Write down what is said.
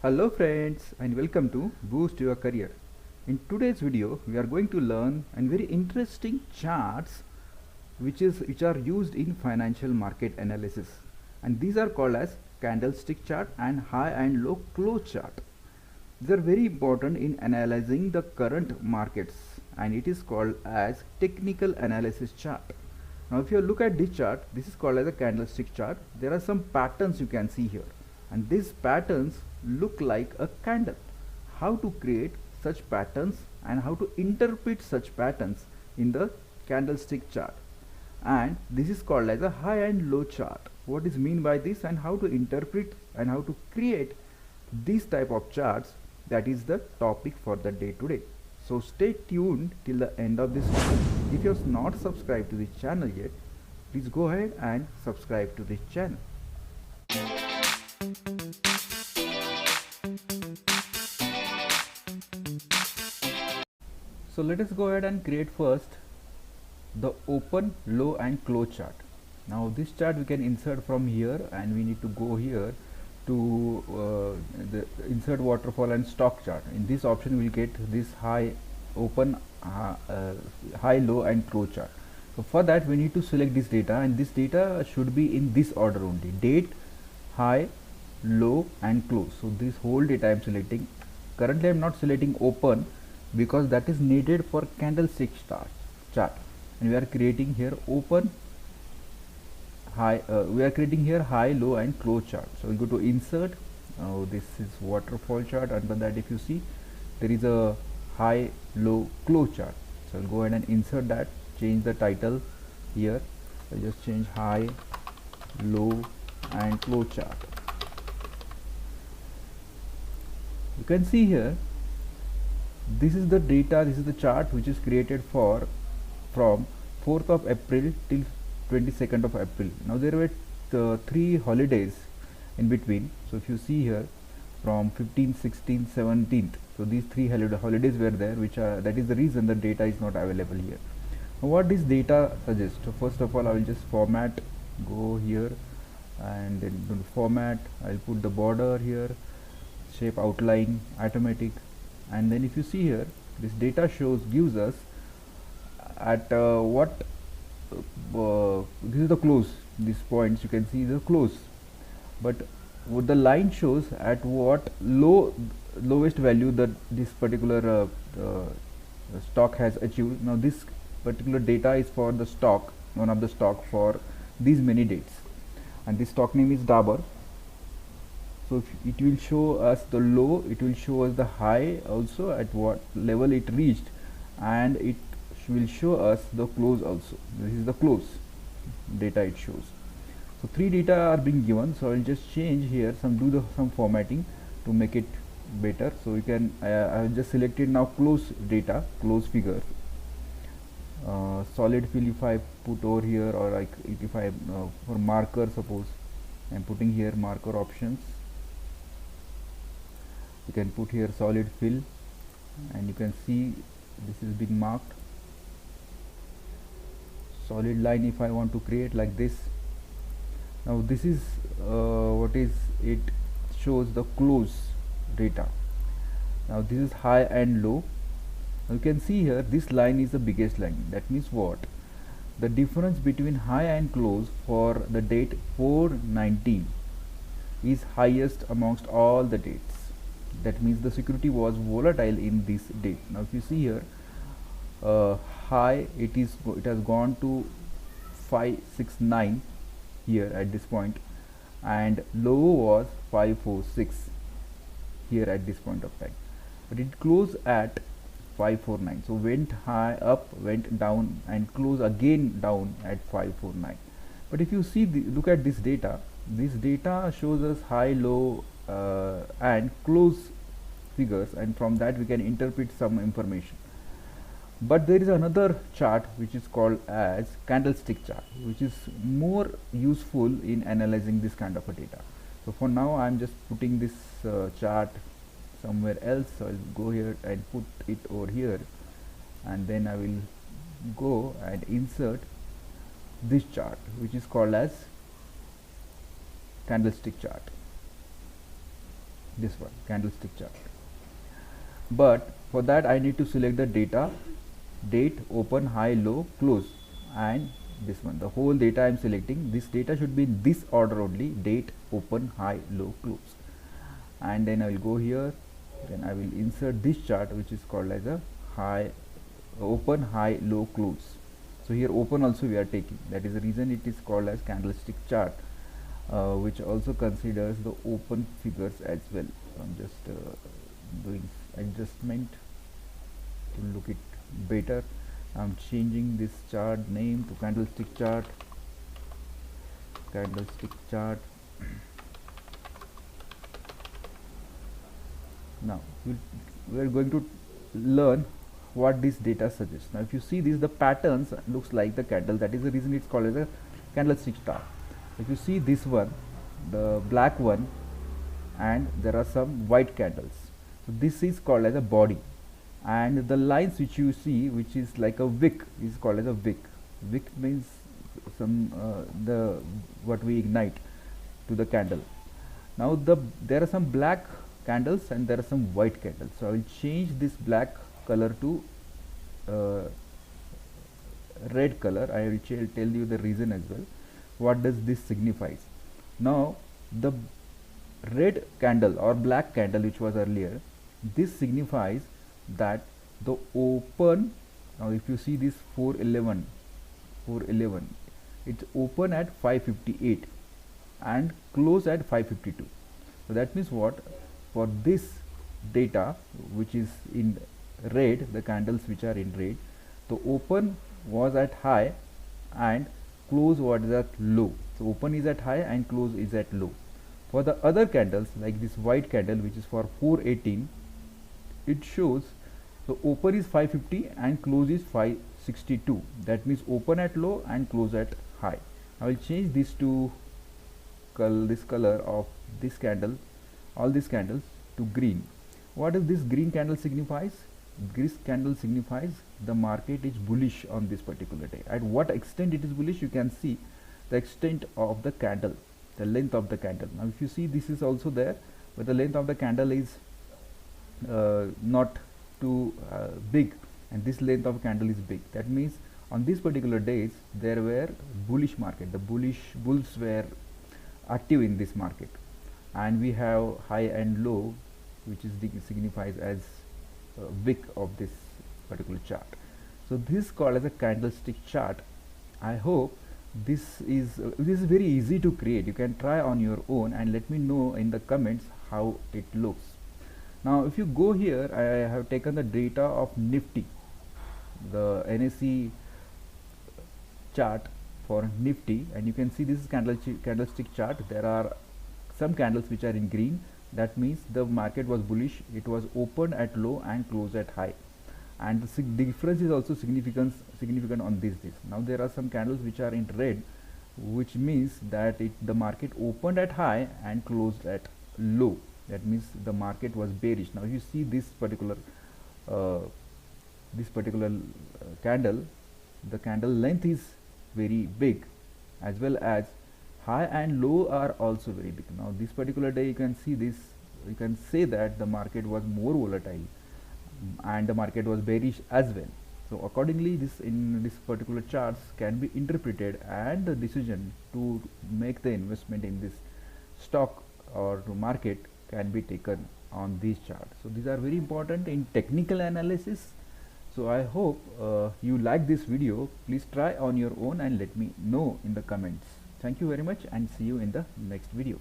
Hello friends and welcome to Boost Your Career. In today's video we are going to learn and very interesting charts which are used in financial market analysis, and these are called as candlestick chart and high and low close chart. These are very important in analyzing the current markets and it is called as technical analysis chart. Now if you look at this chart, this is called as a candlestick chart. There are some patterns you can see here, and these patterns look like a candle. How to create such patterns and how to interpret such patterns in the candlestick chart, and this is called as a high and low chart. What is mean by this and how to interpret and how to create these type of charts, that is the topic for the day today. So stay tuned till the end of this video. If you have not subscribed to this channel yet, please go ahead and subscribe to this channel. So let us go ahead and create first the open, low and close chart. Now this chart we can insert from here, and we need to go here to the insert waterfall and stock chart. In this option we will get this high, open, high, low and close chart. So for that we need to select this data, and this data should be in this order only: date, high, low and close. So this whole data I am selecting. Currently I am not selecting open because that is needed for candlestick chart, and we are creating here open, high, we are creating here high, low and close chart. So we'll go to insert. Now this is waterfall chart. Under that, if you see, there is a high, low, close chart. So I'll go ahead and insert that, change the title here. I'll just change high, low and close chart. You can see here, this is the data, this is the chart which is created from 4th of April till 22nd of April. Now there were 3 holidays in between. So if you see here, from 15th, 16th, 17th, so these 3 holidays were there, which are, that is the reason the data is not available here. Now what this data suggests? So first of all, I will just format, go here and then go to format. I'll put the border here, shape, outline, automatic, and then if you see here, this data gives us at what this is the close. These points you can see the close, but what the line shows at what lowest value that this particular stock has achieved. Now this particular data is for the stock, one of the stock for these many dates, and this stock name is Dabur. So if it will show us the low, it will show us the high also, at what level it reached, and it will show us the close also. This is the close data it shows. So 3 data are being given. So I'll just change here some formatting to make it better. So you can I have just selected now close data, close figures. Solid fill if I put over here, or like if I for marker, suppose I'm putting here marker options. You can put here solid fill, and you can see this is being marked. Solid line if I want to create like this. Now this is what is it shows the close data. Now this is high and low. Now you can see here this line is the biggest line. That means what? The difference between high and close for the date 4/19 is highest amongst all the dates. That means the security was volatile in this date. Now if you see here, high, it has gone to 569 here at this point, and low was 546 here at this point of time, but it closed at 549. So went high up, went down, and closed again down at 549. But if you see look at this data shows us high, low and close figures, and from that we can interpret some information. But there is another chart which is called as candlestick chart, which is more useful in analyzing this kind of a data. So for now I am just putting this chart somewhere else. So I'll go here and put it over here, and then I will go and insert this chart, which is called as candlestick chart. this one, candlestick chart. But for that I need to select the data, date, open, high, low, close, and this one, the whole data I am selecting. This data should be in this order only: date, open, high, low, close. And then I will go here, then I will insert this chart which is called as a high, open, high, low, close. So here open also we are taking, that is the reason it is called as candlestick chart, which also considers the open figures as well. So I'm just doing adjustment to look it better. I'm changing this chart name to candlestick chart. Candlestick chart. Now we are going to learn what this data suggests. Now if you see this, the patterns looks like the candle, that is the reason it's called as a candlestick chart. If you see this one, the black one, and there are some white candles, so this is called as a body, and the lines which you see, which is like a wick, is called as a wick. Wick means some what we ignite to the candle. Now there are some black candles and there are some white candles, so I will change this black color to red color. I will tell you the reason as well. What does this signifies? Now the red candle or black candle which was earlier, this signifies that the open, now if you see this 411, it's open at 558 and close at 552. So that means what? For this data which is in red, the candles which are in red, the open was at high and close was at low. So open is at high and close is at low. For the other candles, like this white candle which is for 418, it shows the open is 550 and close is 562. That means open at low and close at high. I will change this to this color of this candle, all these candles, to green. What does this green candle signifies? This candle signifies the market is bullish on this particular day. At what extent it is bullish, you can see the extent of the candle, the length of the candle. Now if you see, this is also there, but the length of the candle is not too big, and this length of candle is big. That means on these particular days there were bullish market, the bulls were active in this market, and we have high and low, which is signifies as wick of this particular chart. So this is called as a candlestick chart. I hope this is very easy to create. You can try on your own and let me know in the comments how it looks. Now if you go here, I have taken the data of Nifty, the NSE chart for Nifty, and you can see this is candlestick chart. There are some candles which are in green. That means the market was bullish. It was opened at low and closed at high, and the difference is also significant on this. Now there are some candles which are in red, which means that the market opened at high and closed at low. That means the market was bearish. Now you see this particular candle, the candle length is very big, as well as high and low are also very big. Now this particular day you can see this, you can say that the market was more volatile and the market was bearish as well. So accordingly, this particular charts can be interpreted, and the decision to make the investment in this stock or to market can be taken on these charts. So these are very important in technical analysis. So I hope you like this video. Please try on your own and let me know in the comments. Thank you very much, and see you in the next video.